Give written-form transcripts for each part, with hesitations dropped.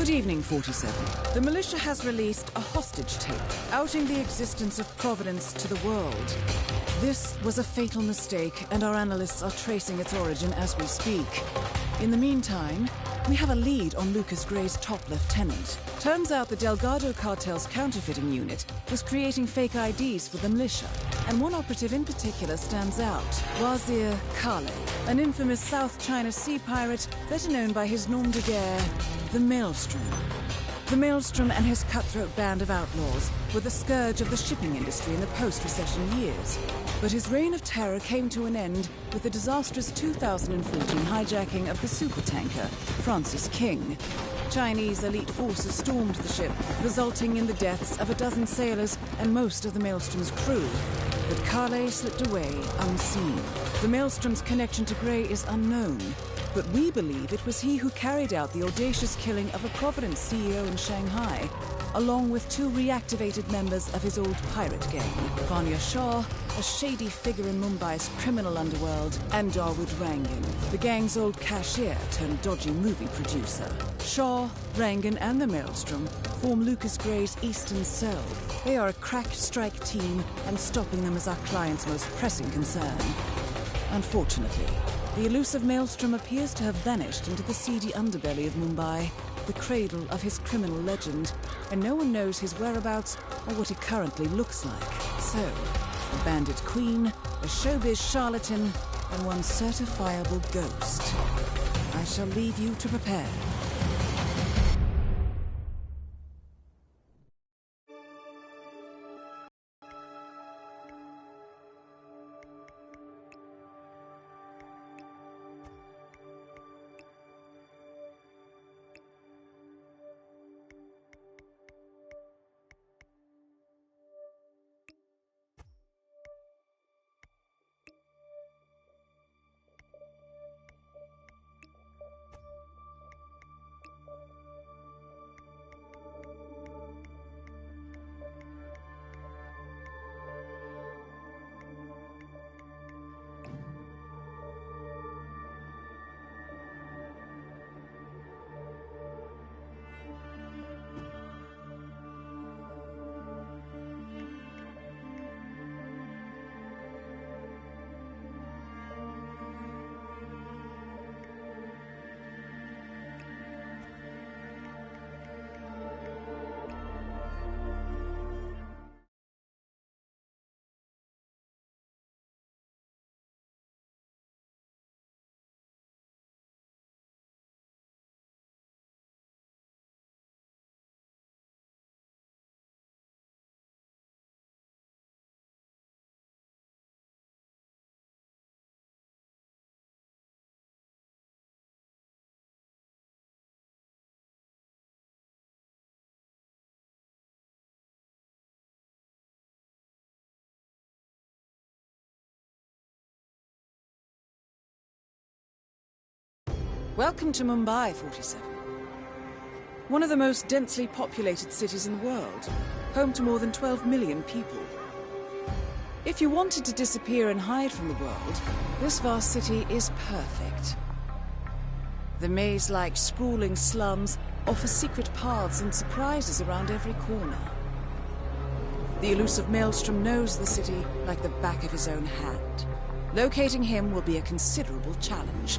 Good evening, 47. The militia has released a hostage tape, outing the existence of Providence to the world. This was a fatal mistake, and our analysts are tracing its origin as we speak. In the meantime, we have a lead on Lucas Gray's top lieutenant. Turns out the Delgado cartel's counterfeiting unit was creating fake IDs for the militia, and one operative in particular stands out, Wazir Kale, an infamous South China Sea pirate better known by his nom de guerre, the Maelstrom. The Maelstrom and his cutthroat band of outlaws were the scourge of the shipping industry in the post-recession years. But his reign of terror came to an end with the disastrous 2014 hijacking of the supertanker, Francis King. Chinese elite forces stormed the ship, resulting in the deaths of a dozen sailors and most of the Maelstrom's crew. But Kale slipped away unseen. The Maelstrom's connection to Gray is unknown, but we believe it was he who carried out the audacious killing of a Providence CEO in Shanghai, along with two reactivated members of his old pirate gang, Vanya Shah, a shady figure in Mumbai's criminal underworld, and Dawood Rangan, the gang's old cashier turned dodgy movie producer. Shah, Rangan, and the Maelstrom form Lucas Gray's Eastern Cell. They are a crack strike team, and stopping them is our client's most pressing concern. Unfortunately, the elusive Maelstrom appears to have vanished into the seedy underbelly of Mumbai, the cradle of his criminal legend, and no one knows his whereabouts or what he currently looks like. So, a bandit queen, a showbiz charlatan, and one certifiable ghost. I shall leave you to prepare. Welcome to Mumbai, 47. One of the most densely populated cities in the world, home to more than 12 million people. If you wanted to disappear and hide from the world, this vast city is perfect. The maze-like sprawling slums offer secret paths and surprises around every corner. The elusive Maelstrom knows the city like the back of his own hand. Locating him will be a considerable challenge.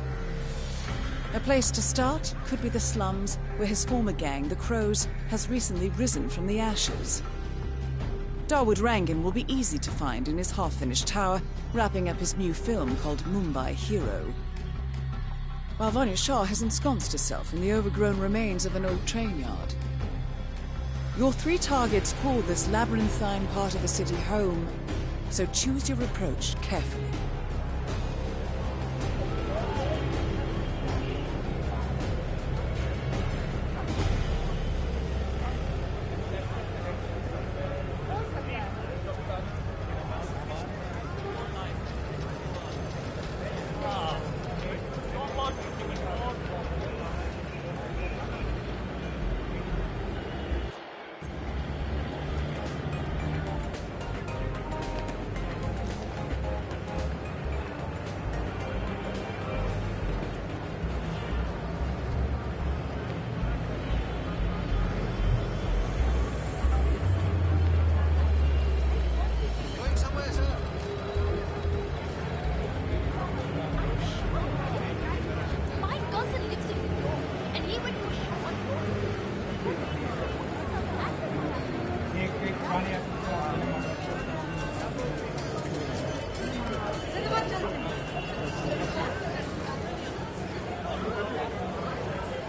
A place to start could be the slums, where his former gang, the Crows, has recently risen from the ashes. Dawood Rangan will be easy to find in his half-finished tower, wrapping up his new film called Mumbai Hero. While Vanya Shah has ensconced herself in the overgrown remains of an old train yard. Your three targets call this labyrinthine part of the city home, so choose your approach carefully.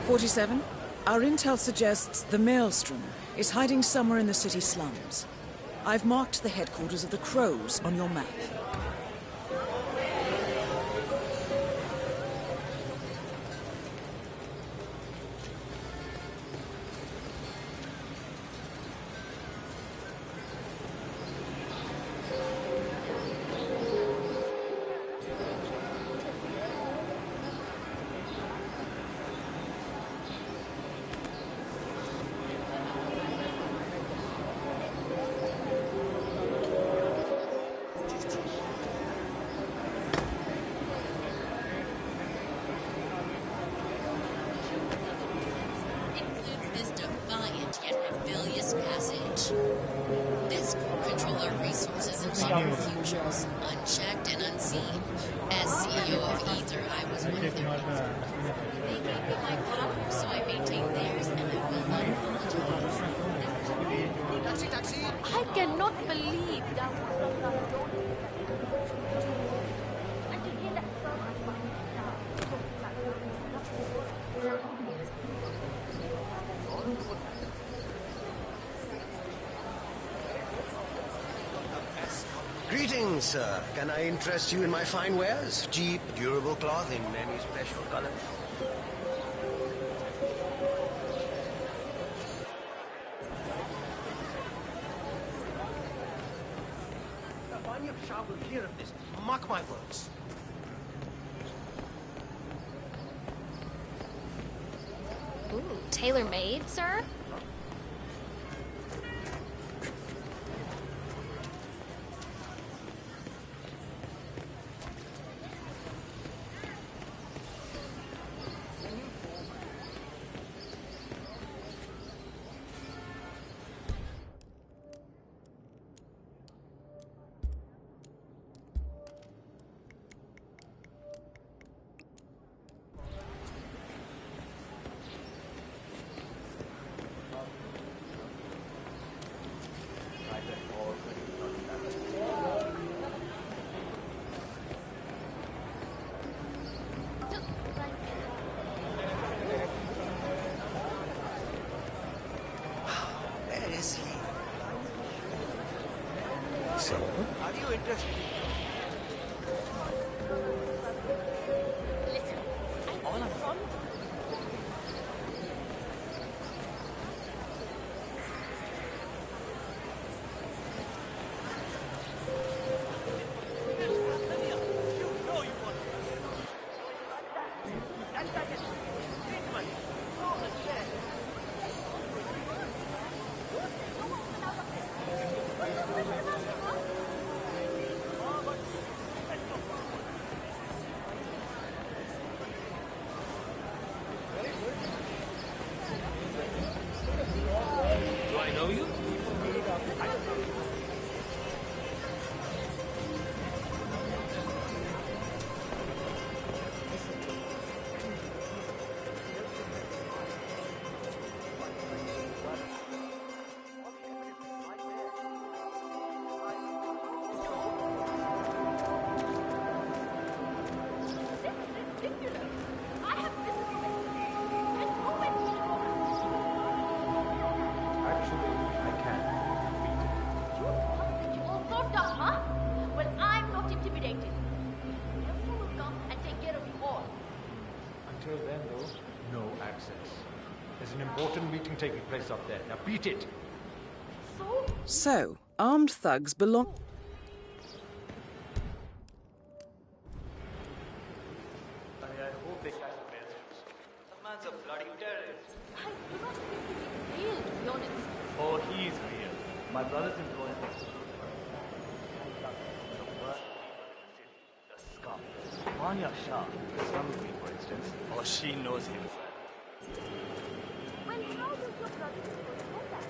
47. Our intel suggests the Maelstrom is hiding somewhere in the city slums. I've marked the headquarters of the Crows on your map. This could control our resources and shape our futures, unchecked and unseen. As CEO of Ether, I was one of the people. They gave me my power, so I maintain theirs, and I will not apologize. Taxi! I cannot believe that. Greetings, sir. Can I interest you in my fine wares? Cheap, durable cloth in any special color? The Vanya Shah will hear of this. Mark my words. Ooh, tailor-made, sir? So, are you interested? Listen, all I'm from. Do I know you? Until then, though, no access. There's an important meeting taking place up there. Now beat it! So, armed thugs belong... I hope they catch the message. That man's a bloody terrorist. I do not think he's real, to be honest. Oh, he's real. My brother's employed him. The worst people in the city, the scum. Vanya Shah, the slum queen, for instance. Oh, she knows him well. Well, how does your brother know that?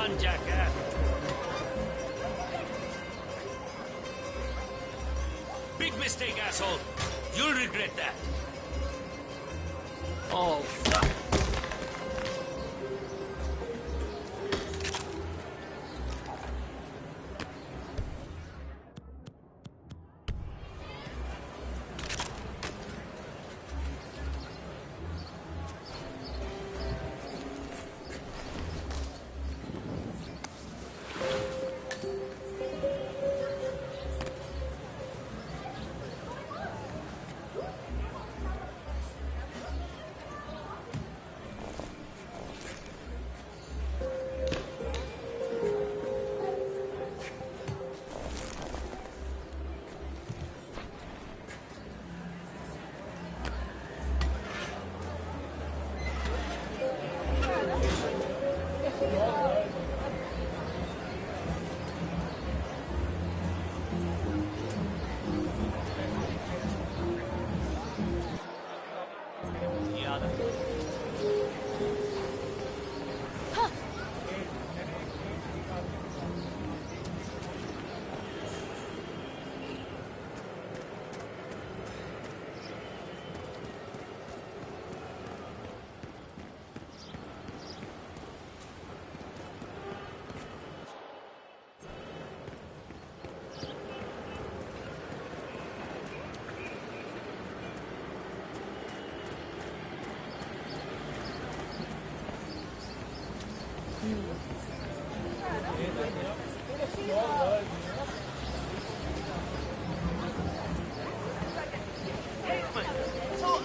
done, jackass. Big mistake, asshole. You'll regret that. Oh, fuck.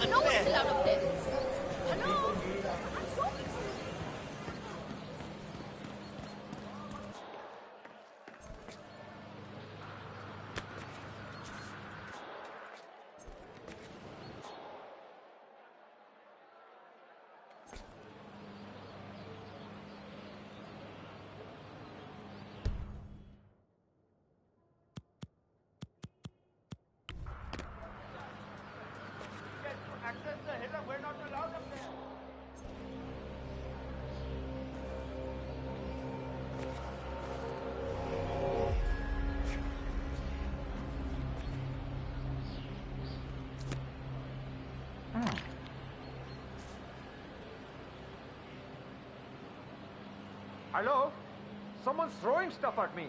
No one's allowed up there. Hello? Access the hill, we're not allowed up there. Hello? Someone's throwing stuff at me.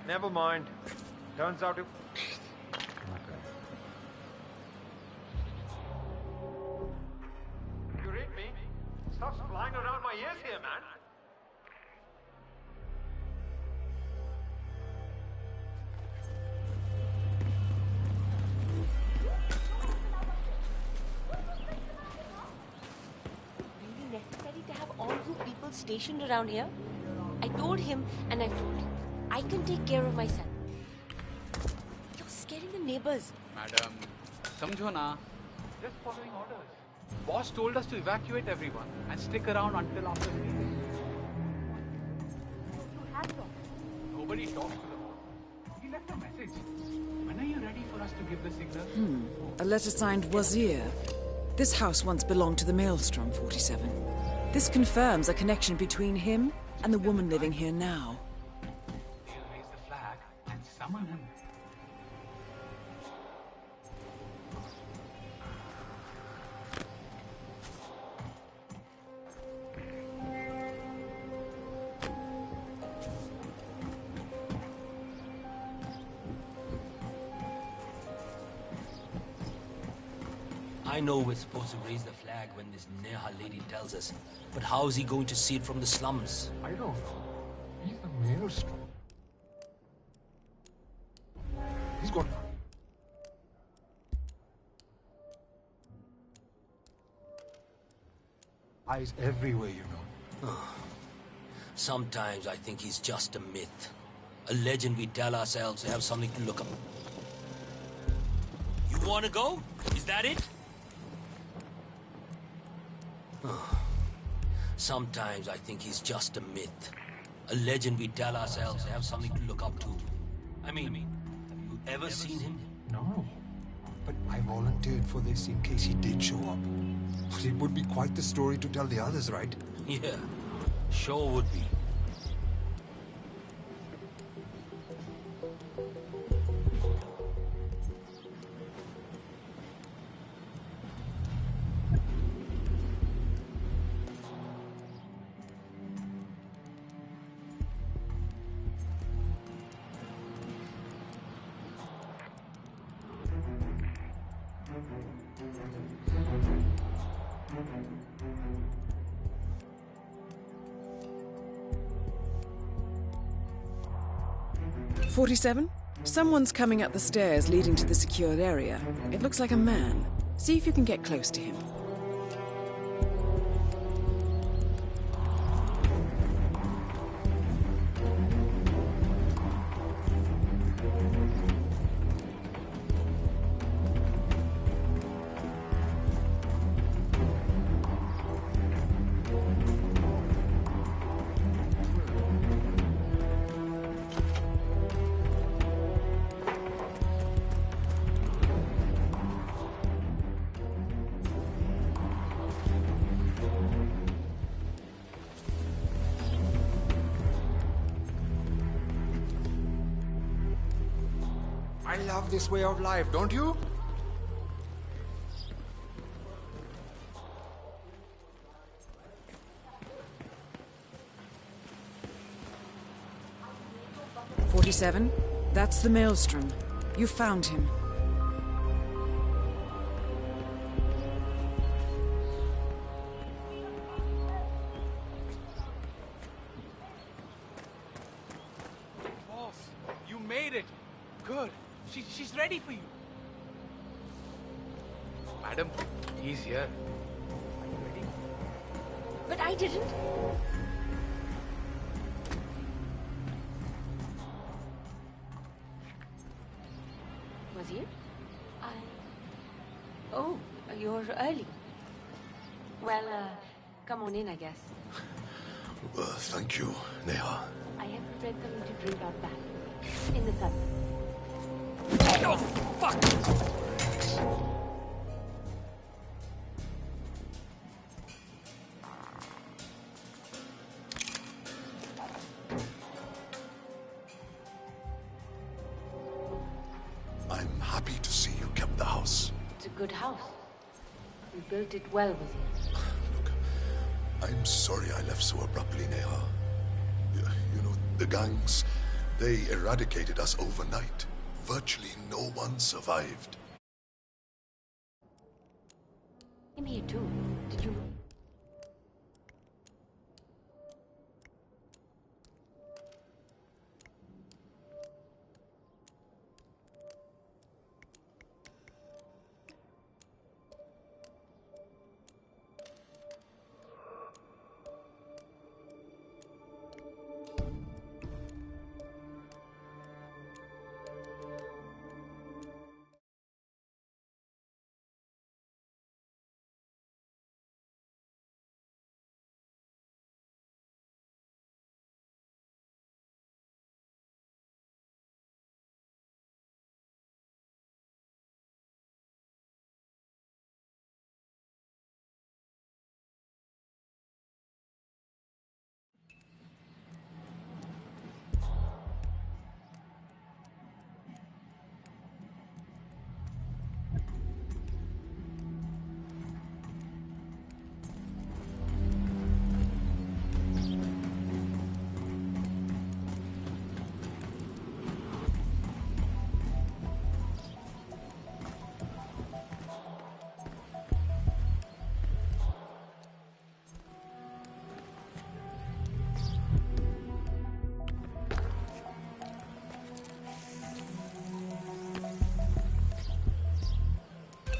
Never mind. Turns out it... You read me? Stuff's flying around my ears here, man. Really necessary to have all you people stationed around here? I told him, and I told you, I can take care of myself. You're scaring the neighbors. Madam, samjho na. Just following orders. Boss told us to evacuate everyone and stick around until after meeting. Nobody talks to the boss. He left a message. When are you ready for us to give the signal? A letter signed Wazir. This house once belonged to the Maelstrom 47. This confirms a connection between him and the woman living here now. They'll raise the flag and summon him. I know we're supposed to raise the flag when this Neha lady tells us, but how is he going to see it from the slums? I don't know. He's the Maelstrom. He's got... eyes everywhere, you know. Sometimes I think he's just a myth. A legend we tell ourselves to have something to look up. You want to go? Is that it? Sometimes I think he's just a myth. A legend we tell ourselves to have something to look up to. I mean, have you ever seen him? No. But I volunteered for this in case he did show up. But it would be quite the story to tell the others, right? Yeah, sure would be. "47? Someone's coming up the stairs leading to the secured area. It looks like a man. See if you can get close to him." I love this way of life, don't you? "47? That's the Maelstrom. You found him." Boss, you made it. Good. She's ready for you. Madam, he's here. Are you ready? But I didn't. Was he? Oh, you're early. Well, come on in, I guess. Thank you, Neha. I have prepared something to drink out back. In the sun. Oh, fuck! I'm happy to see you kept the house. It's a good house. You built it well, was it? Look, I'm sorry I left so abruptly, Neha. You know, the gangs, they eradicated us overnight. Virtually no one survived. I'm here too. Did you...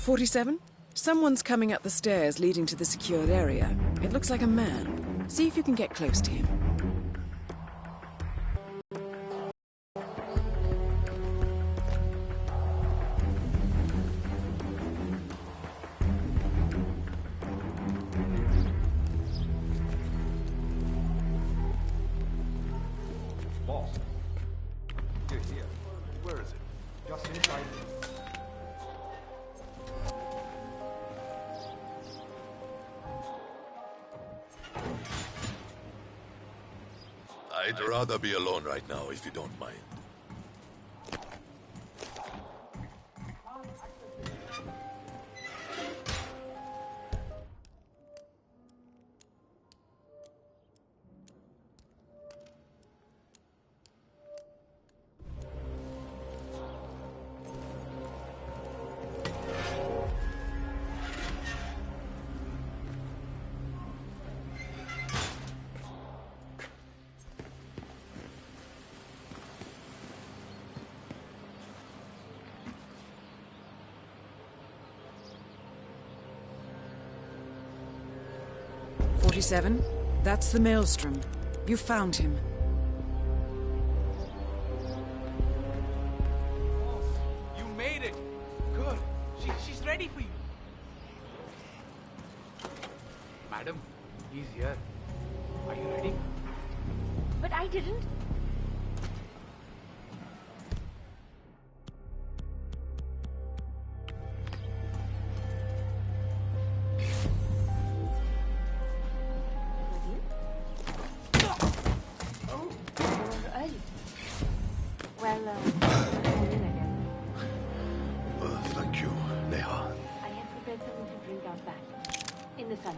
"47? Someone's coming up the stairs leading to the secured area. It looks like a man. See if you can get close to him." You're here. Where is it? Just inside. I'd rather be alone right now, if you don't mind. That's the Maelstrom. You found him. You made it. Good. She's ready for you. Madam, he's here. Are you ready? But I didn't. Thank you, Neha. I have prepared something to drink out back. In the sun.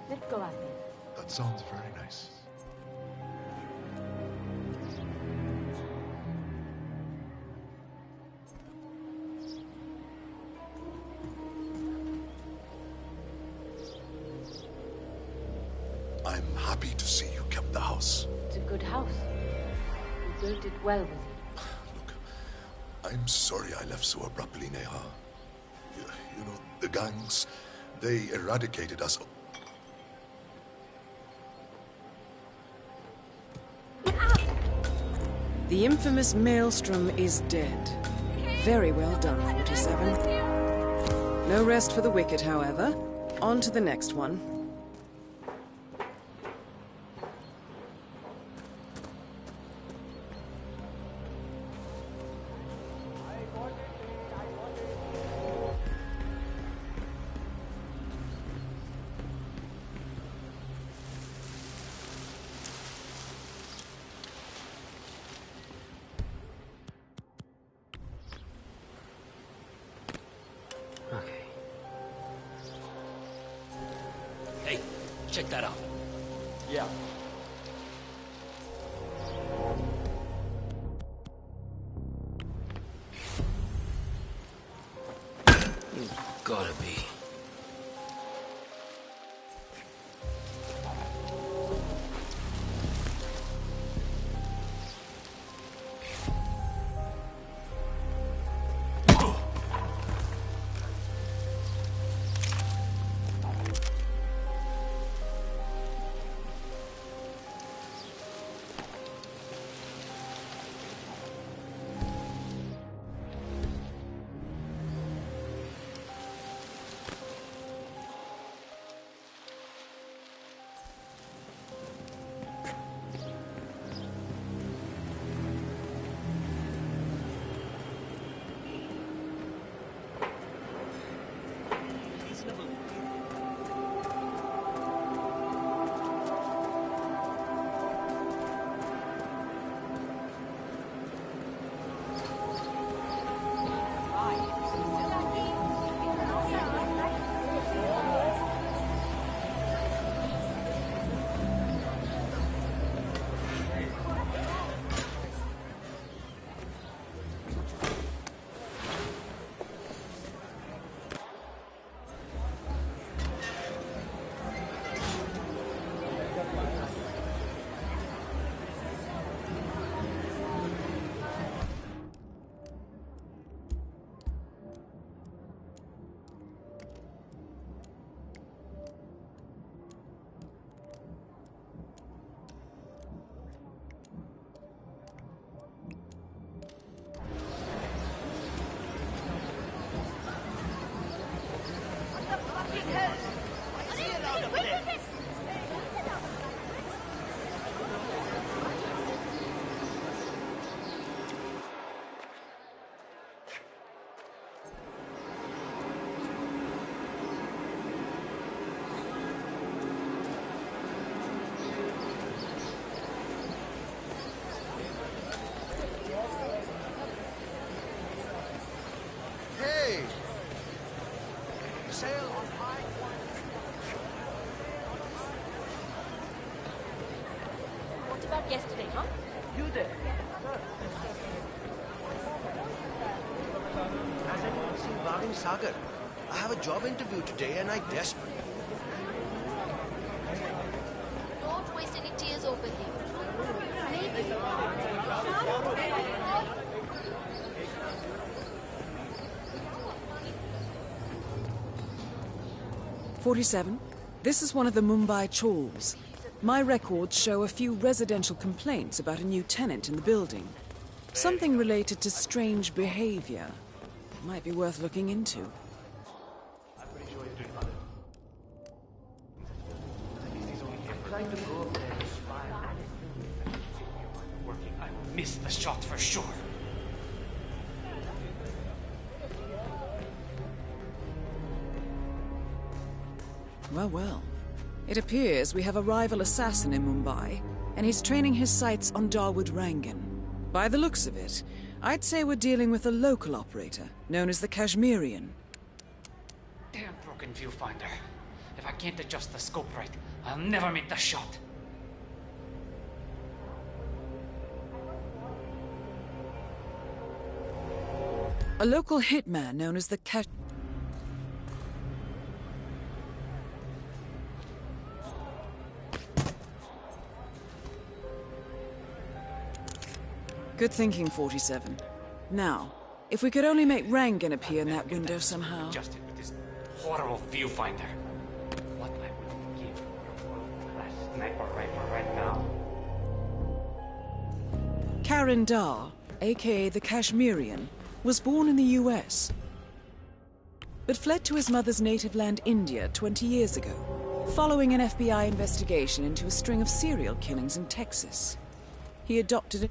Let's go out there. That sounds very nice. I'm happy to see you kept the house. It's a good house. You built it well, was it? Look, I'm sorry I left so abruptly, Neha. You know, the gangs, they eradicated us. The infamous Maelstrom is dead. Very well done, 47. No rest for the wicked, however. On to the next one. Okay. Hey, check that out. Yeah. Gotta be. You there? Has anyone seen Bhavin Sagar? I have a job interview today and I'm desperate. Don't waste any tears over him. Maybe. 47. This is one of the Mumbai chawls. My records show a few residential complaints about a new tenant in the building. Something related to strange behavior. Might be worth looking into. I'm pretty sure he's doing other. I guess he's only here for trying to go up there and spy on it. Working, I will miss the shot for sure. Well, well. It appears we have a rival assassin in Mumbai, and he's training his sights on Dawood Rangan. By the looks of it, I'd say we're dealing with a local operator, known as the Kashmirian. Damn broken viewfinder. If I can't adjust the scope right, I'll never make the shot. A local hitman known as the Good thinking, 47. Now, if we could only make Rangan appear in that window somehow. Adjusted with this horrible viewfinder. What I would give for a world-class sniper rifle right now. Karen Dar, aka the Kashmirian, was born in the US, but fled to his mother's native land, India, 20 years ago, following an FBI investigation into a string of serial killings in Texas. He adopted a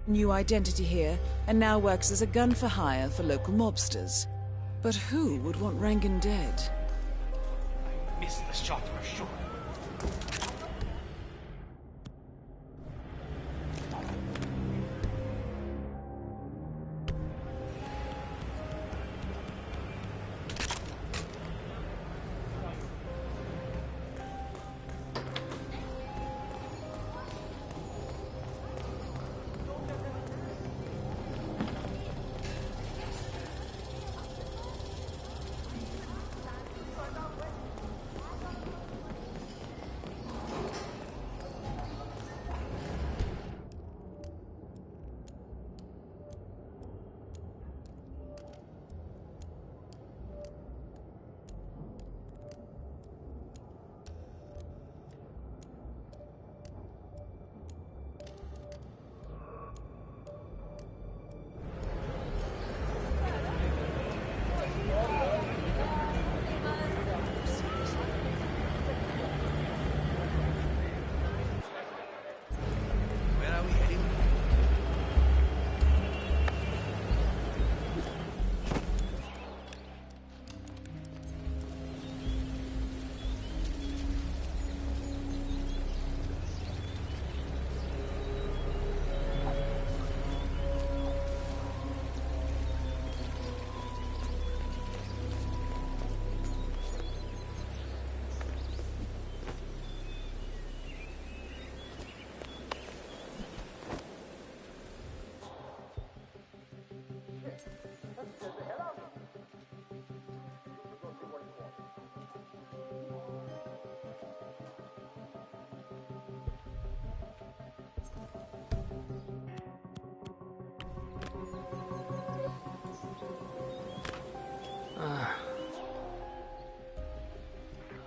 new identity here and now works as a gun for hire for local mobsters. But who would want Rangan dead? I missed the shot for sure.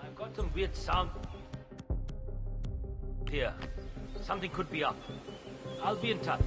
I've got some weird sound here. Something could be up. I'll be in touch.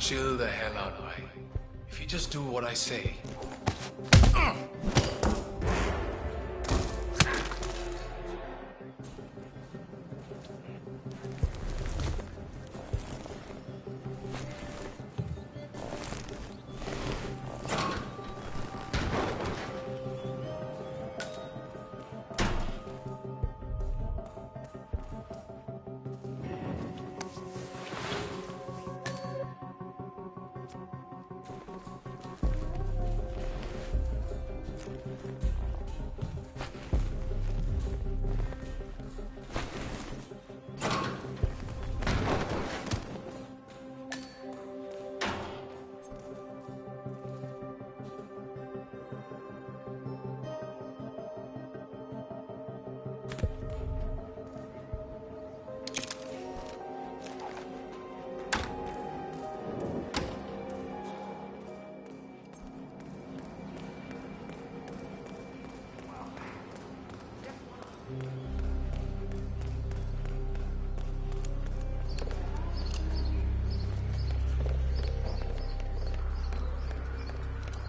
Chill the hell out, right? If you just do what I say.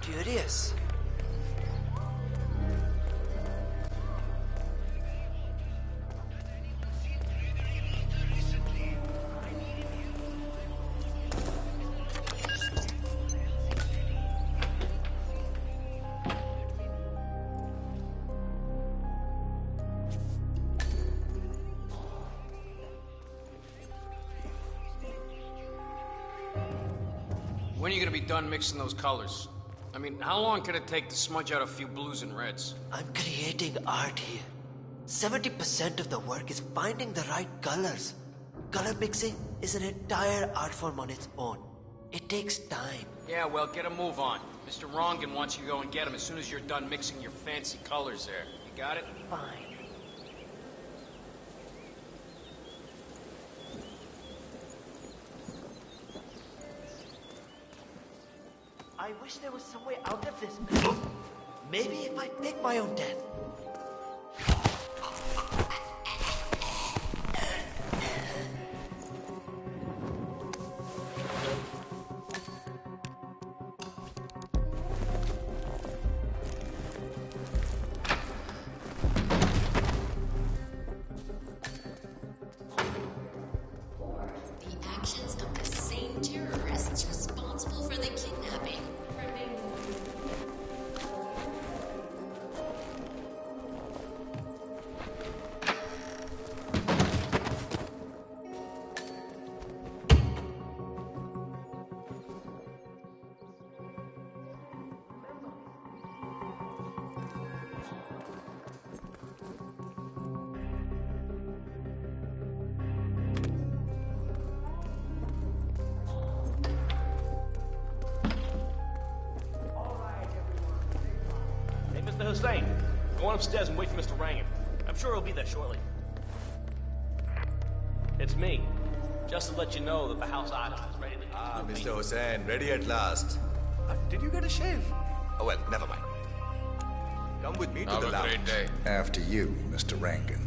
Curious. When are you gonna be done mixing those colors? I mean, how long can it take to smudge out a few blues and reds? I'm creating art here. 70% of the work is finding the right colors. Color mixing is an entire art form on its own. It takes time. Yeah, well, get a move on. Mr. Rongan wants you to go and get him as soon as you're done mixing your fancy colors there. You got it? Fine. I wish there was some way out of this mess. Maybe if I pick my own death. The actions of the same terrorists responsible for the kidnapping remain. Hey, Mr. Hussein, go on upstairs and wait for Mr. Rangan. I'm sure he'll be there shortly. It's me. Just to let you know that the house item is ready to Ah, Mr. Hussain, ready at last. Did you get a shave? Oh, well, never mind. Come with me to the lounge. Great day. After you, Mr. Rangan.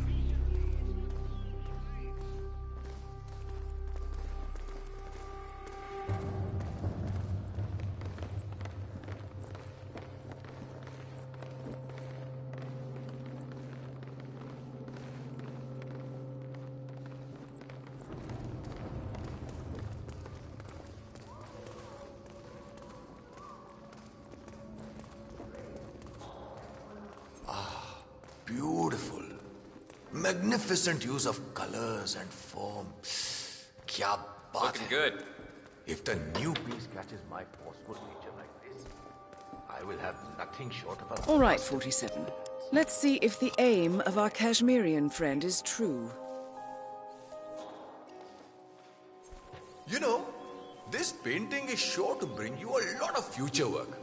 Beautiful. Magnificent use of colors and form. Kya baat Looking hai. good. If the new piece catches my forceful nature like this, I will have nothing short of a... All right, 47. Let's see if the aim of our Kashmirian friend is true. You know, this painting is sure to bring you a lot of future work.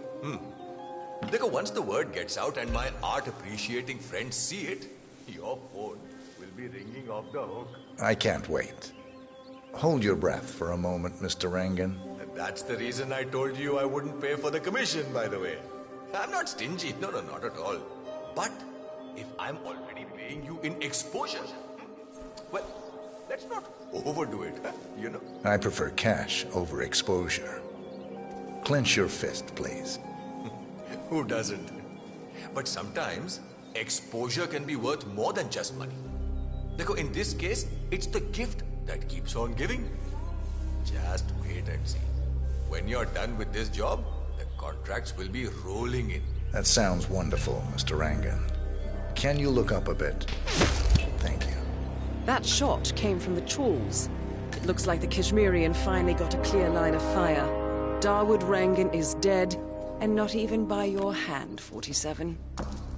Because once the word gets out and my art appreciating friends see it, your phone will be ringing off the hook. I can't wait. Hold your breath for a moment, Mr. Rangan. And that's the reason I told you I wouldn't pay for the commission, by the way. I'm not stingy. No, not at all. But if I'm already paying you in exposure, well, let's not overdo it, you know? I prefer cash over exposure. Clench your fist, please. Who doesn't? But sometimes, exposure can be worth more than just money. Because in this case, it's the gift that keeps on giving. Just wait and see. When you're done with this job, the contracts will be rolling in. That sounds wonderful, Mr. Rangan. Can you look up a bit? Thank you. That shot came from the trawls. It looks like the Kashmirian finally got a clear line of fire. Dawood Rangan is dead, and not even by your hand, 47.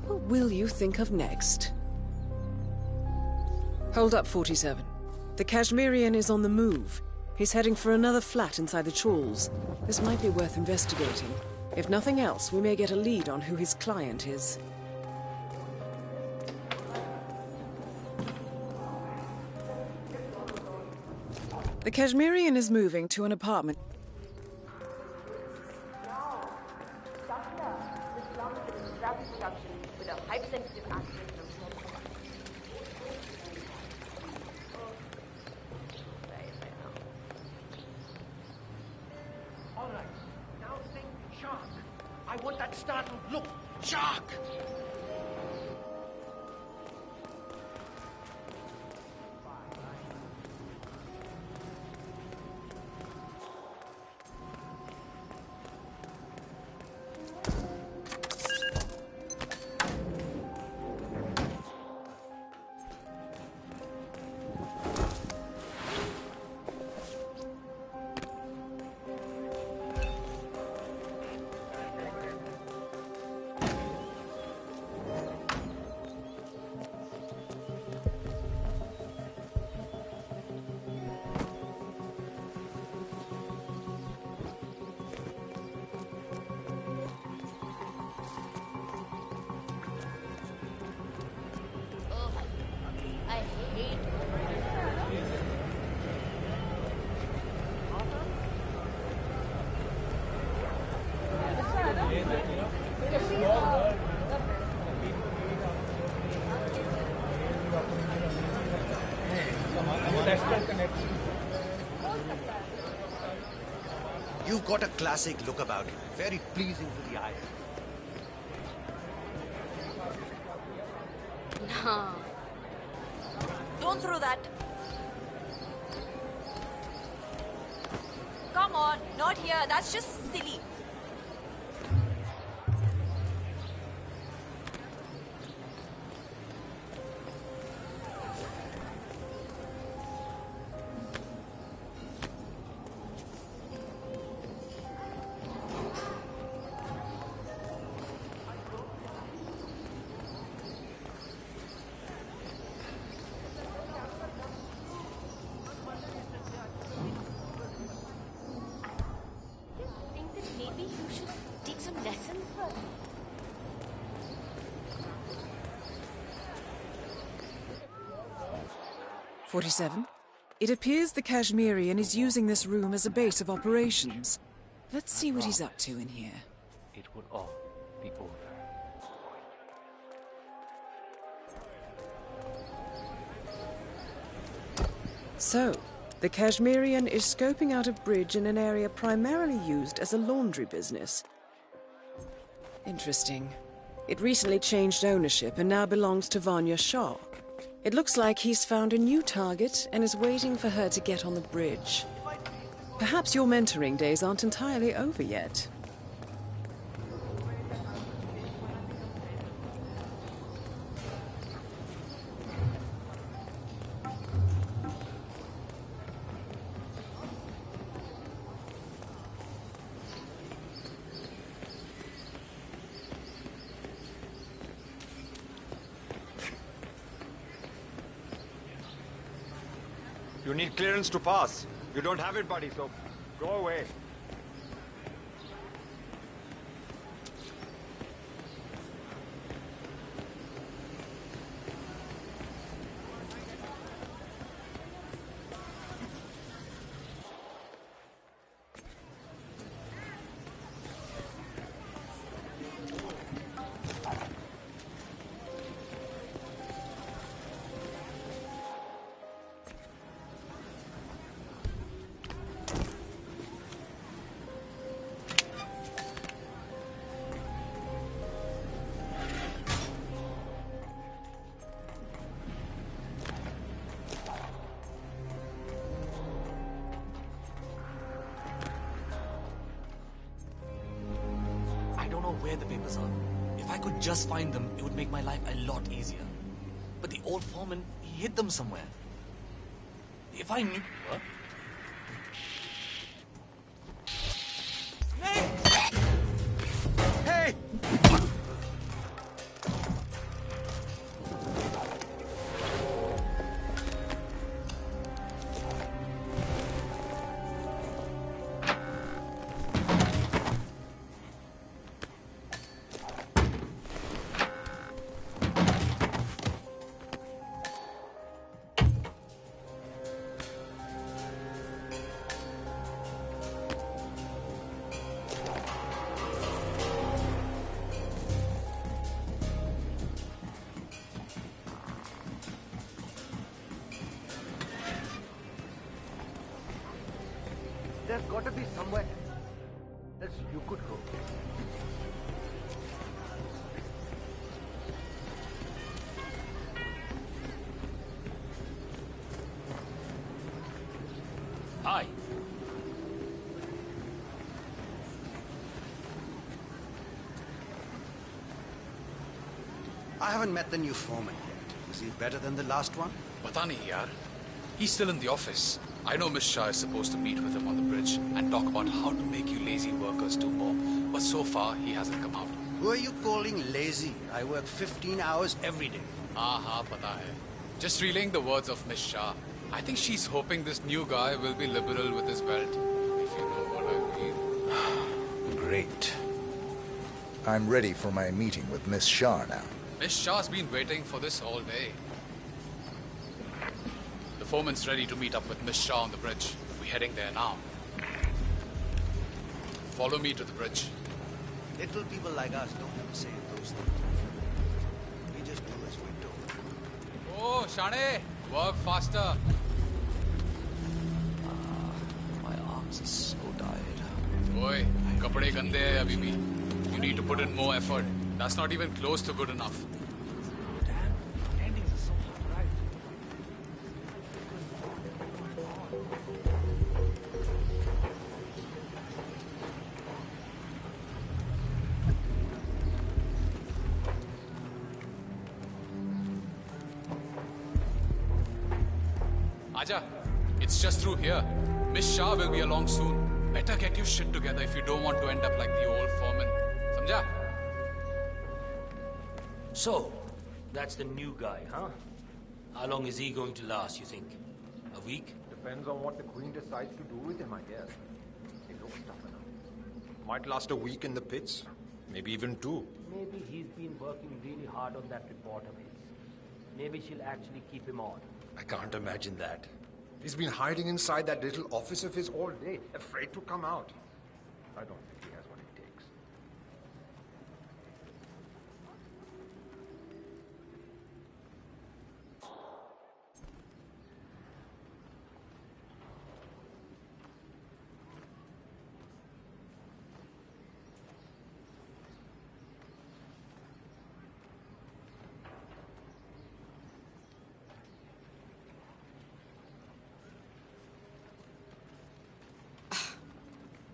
What will you think of next? Hold up, 47. The Kashmirian is on the move. He's heading for another flat inside the trawls. This might be worth investigating. If nothing else, we may get a lead on who his client is. The Kashmirian is moving to an apartment. With a hypersensitive accident. All right, now think shark. I want that startled look. Shark! You've got a classic look about you, very pleasing to the eye. No. Don't throw that. Come on, not here. That's just silly. Maybe you should take some lessons. 47. It appears the Kashmirian is using this room as a base of operations. Let's see what he's up to in here. It would all be over. So, the Kashmirian is scoping out a bridge in an area primarily used as a laundry business. Interesting. It recently changed ownership and now belongs to Vanya Shah. It looks like he's found a new target and is waiting for her to get on the bridge. Perhaps your mentoring days aren't entirely over yet. You need clearance to pass. You don't have it, buddy, so go away. know where the papers are. If I could just find them, it would make my life a lot easier. But the old foreman, he hid them somewhere. If I knew... What? Hey! There's got to be somewhere else you could go. Hi. I haven't met the new foreman yet. Is he better than the last one? Pata nahi yaar. He's still in the office. I know Miss Shah is supposed to meet with him on the bridge and talk about how to make you lazy workers do more. But so far, he hasn't come out. Who are you calling lazy? I work 15 hours every day. Haan, pata hai. Just relaying the words of Miss Shah. I think she's hoping this new guy will be liberal with his belt. If you know what I mean. Great. I'm ready for my meeting with Miss Shah now. Miss Shah's been waiting for this all day. The foreman's ready to meet up with Miss Shah on the bridge. We're heading there now. Follow me to the bridge. Little people like us don't ever say those things. We just do as we're told. Oh, Shane, work faster. My arms are so tired. Oi, kapde gande hai abhi bhi. You need to put in more effort. That's not even close to good enough. Aja, it's just through here. Miss Shah will be along soon. Better get your shit together if you don't want to end up like the old foreman. Samjha? So, that's the new guy, huh? How long is he going to last, you think? A week? Depends on what the Queen decides to do with him, I guess. He looks tough enough. Might last a week in the pits. Maybe even 2. Maybe he's been working really hard on that report of his. Maybe she'll actually keep him on. I can't imagine that. He's been hiding inside that little office of his all day, afraid to come out. I don't think he has what it takes.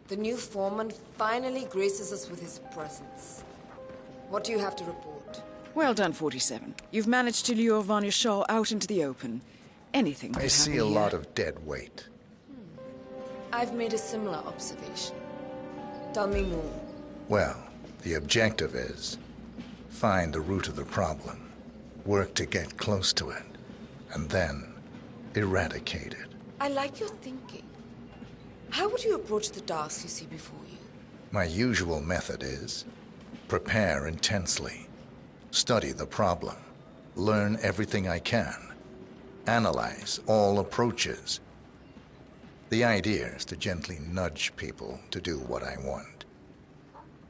The new foreman finally graces us with his presence. What do you have to report? Well done, 47. You've managed to lure Vanya Shaw out into the open. Anything could I see happen a here. lot of dead weight. I've made a similar observation. Tell me more. Well, the objective is find the root of the problem, work to get close to it, and then eradicate it. I like your thinking. How would you approach the task you see before you? My usual method is prepare intensely, study the problem, learn everything I can, analyze all approaches. The idea is to gently nudge people to do what I want.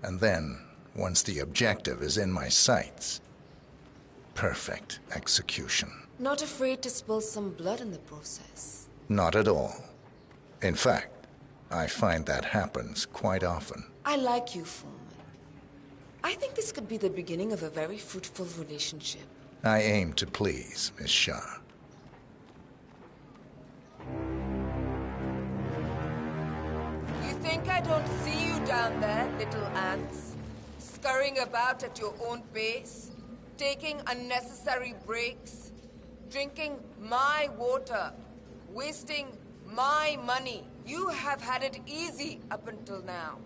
And then, once the objective is in my sights, perfect execution. Not afraid to spill some blood in the process? Not at all. In fact, I find that happens quite often. I like you, Foreman. I think this could be the beginning of a very fruitful relationship. I aim to please, Miss Shah. You think I don't see you down there, little ants? scurrying about at your own pace, taking unnecessary breaks, drinking my water, wasting my money. You have had it easy up until now.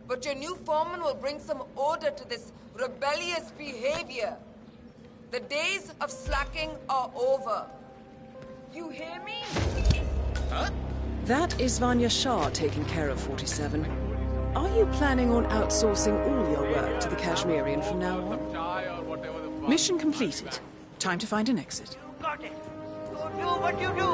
But your new foreman will bring some order to this rebellious behavior. The days of slacking are over. You hear me? Huh? That is Vanya Shah taking care of 47. Are you planning on outsourcing all your work to the Kashmirian from now on? Mission completed. Time to find an exit. You got it. Go do what you do.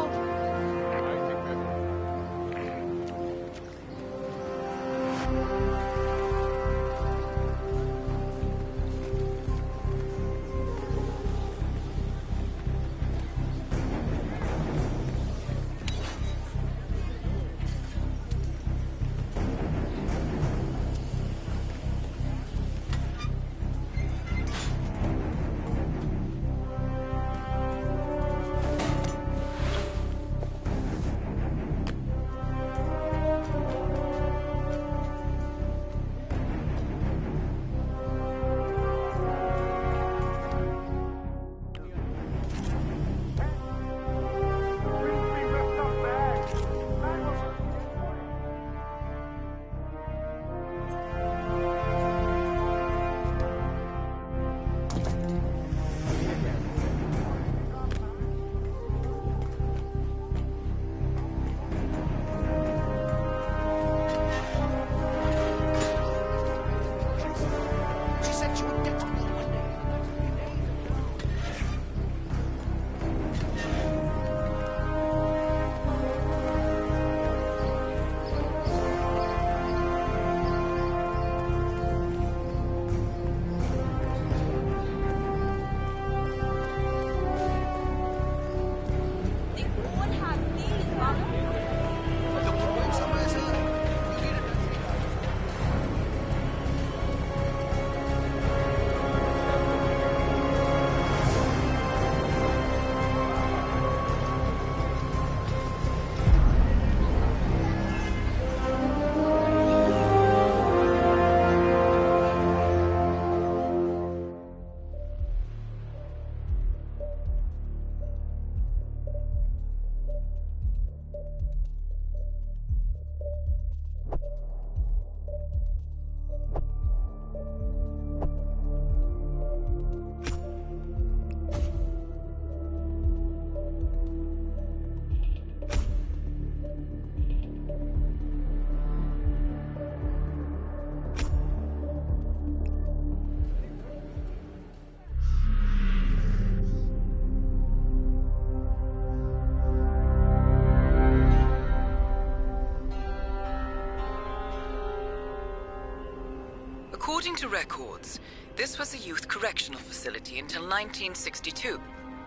According to records, this was a youth correctional facility until 1962,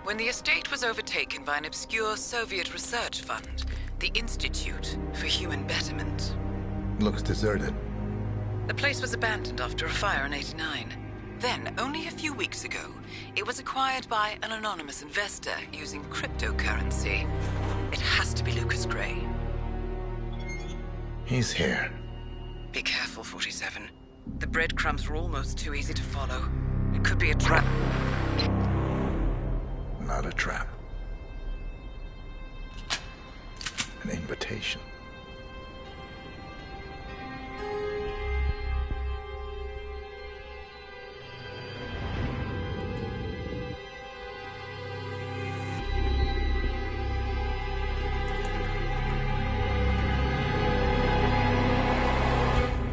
when the estate was overtaken by an obscure Soviet research fund, the Institute for Human Betterment. Looks deserted. The place was abandoned after a fire in '89. Then, only a few weeks ago, it was acquired by an anonymous investor using cryptocurrency. It has to be Lucas Gray. He's here. Be careful, 47. The breadcrumbs were almost too easy to follow. It could be a trap. Not a trap. An invitation.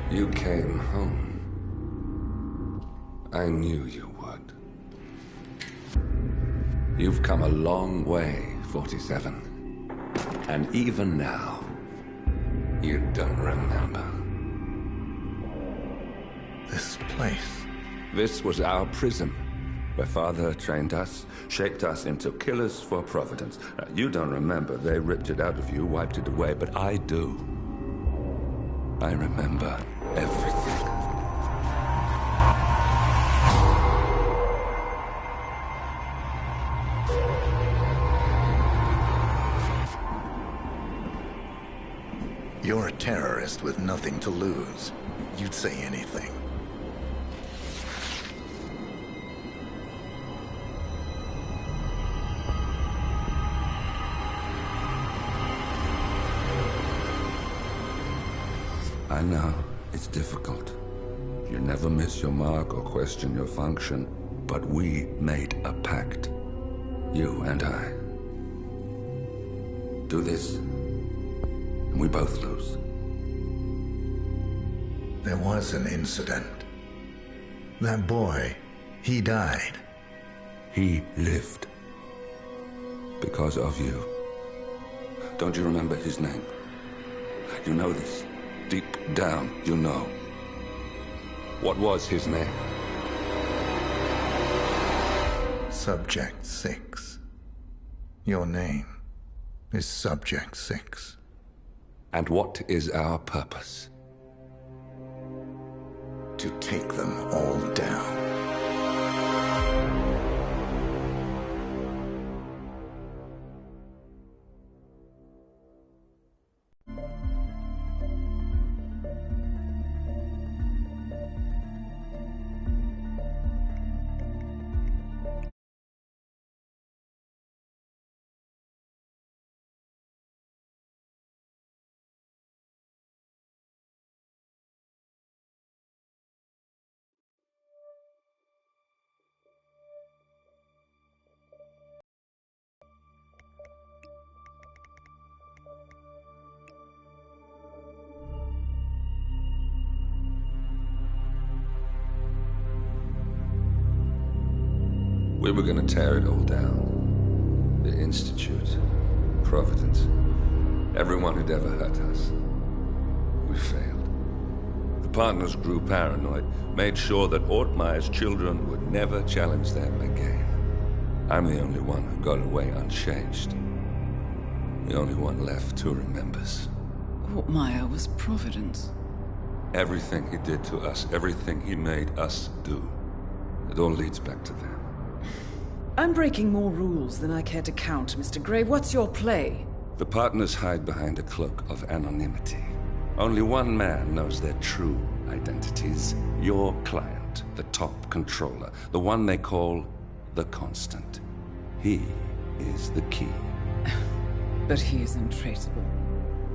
You came home. I knew you would. You've come a long way, 47. And even now, you don't remember. This place. This was our prison, where Father trained us, shaped us into killers for Providence. Now, you don't remember. They ripped it out of you, wiped it away, but I do. I remember everything. You're a terrorist with nothing to lose. You'd say anything. I know, it's difficult. You never miss your mark or question your function, but we made a pact. You and I. Do this, and we both lose. There was an incident. That boy, he died. He lived. Because of you. Don't you remember his name? You know this. Deep down, you know. What was his name? Subject 6. Your name is Subject 6. And what is our purpose? To take them all down. We were gonna tear it all down. The Institute, Providence, everyone who'd ever hurt us. We failed. The partners grew paranoid, made sure that Ortmeyer's children would never challenge them again. I'm the only one who got away unchanged. The only one left who remembers. Ortmeyer was Providence. Everything he did to us, everything he made us do, it all leads back to them. I'm breaking more rules than I care to count, Mr. Gray. What's your play? The partners hide behind a cloak of anonymity. Only one man knows their true identities. Your client, the top controller, the one they call the Constant. He is the key. But he is untraceable.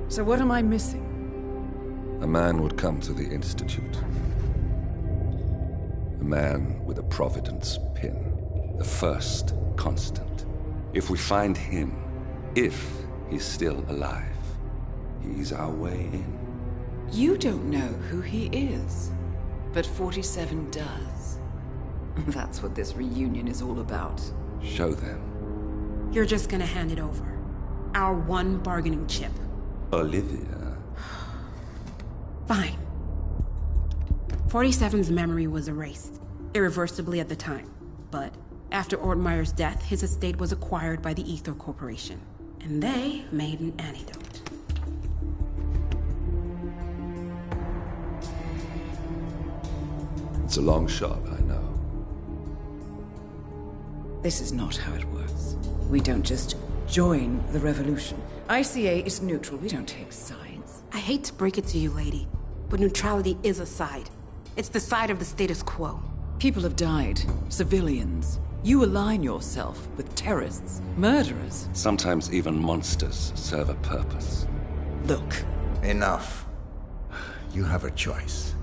So what am I missing? A man would come to the Institute. A man with a Providence pin. The first Constant. If we find him, if he's still alive, he's our way in. You don't know who he is, but 47 does. That's what this reunion is all about. Show them. You're just gonna hand it over. Our one bargaining chip. Olivia. Fine. 47's memory was erased, irreversibly at the time, but after Ortmeyer's death, his estate was acquired by the Ether Corporation, and they made an antidote. It's a long shot, I know. This is not how it works. We don't just join the revolution. ICA is neutral. We don't take sides. I hate to break it to you, lady, but neutrality is a side. It's the side of the status quo. People have died. Civilians. You align yourself with terrorists, murderers. Sometimes even monsters serve a purpose. Look. Enough. You have a choice.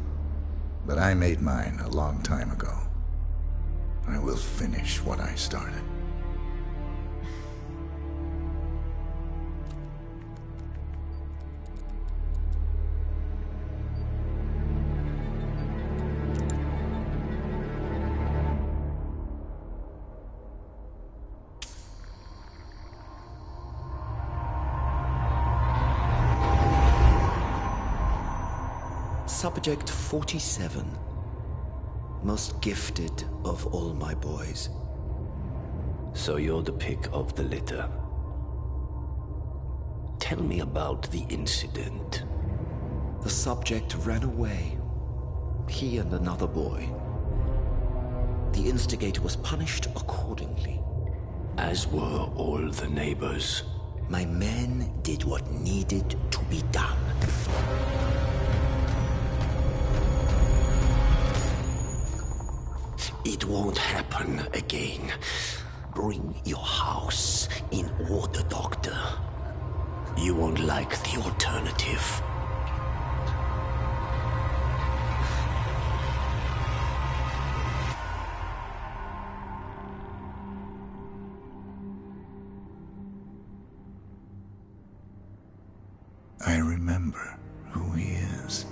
But I made mine a long time ago. I will finish what I started. Subject 47. Most gifted of all my boys. So you're the pick of the litter. Tell me about the incident. The subject ran away. He and another boy. The instigator was punished accordingly. As were all the neighbors. My men did what needed to be done. It won't happen again. Bring your house in order, Doctor. You won't like the alternative. I remember who he is.